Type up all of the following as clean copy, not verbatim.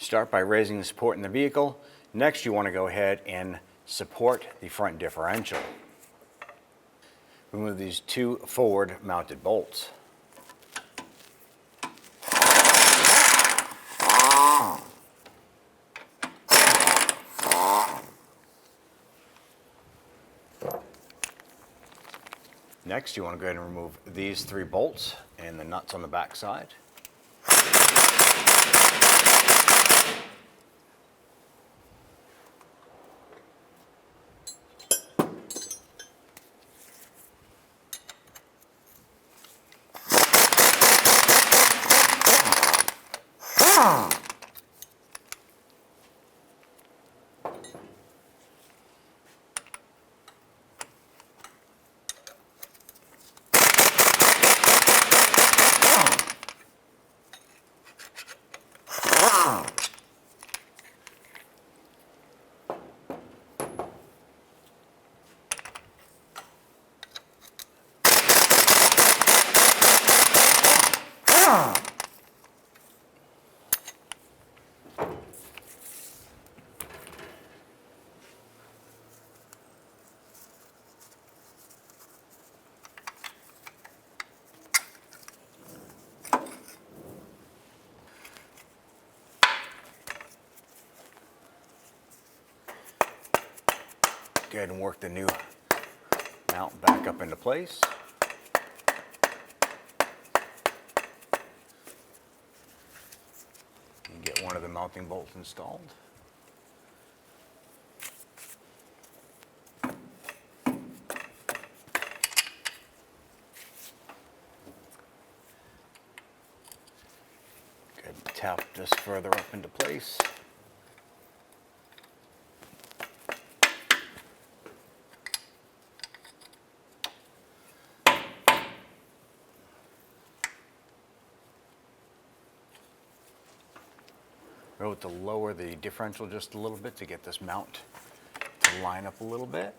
Start by raising the support in the vehicle. Next, you want to go ahead and support the front differential. Remove these two forward mounted bolts. Next, you want to go ahead and remove these three bolts and the nuts on the back side. Go ahead and work the new mount back up into place. And get one of the mounting bolts installed. Go ahead and tap this further up into place. Remember to lower the differential just a little bit to get this mount to line up a little bit.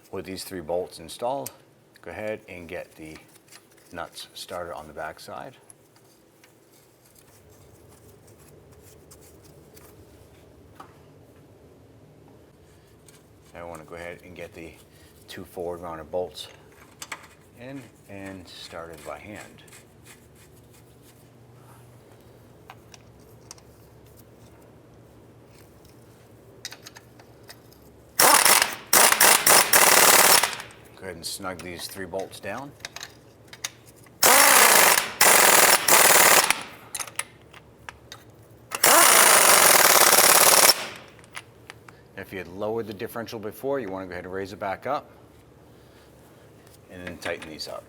With these three bolts installed, go ahead and get the nuts started on the back side. I want to go ahead and get the two forward mounted bolts in and started by hand. Go ahead and snug these three bolts down. If you had lowered the differential before, you want to go ahead and raise it back up and then tighten these up.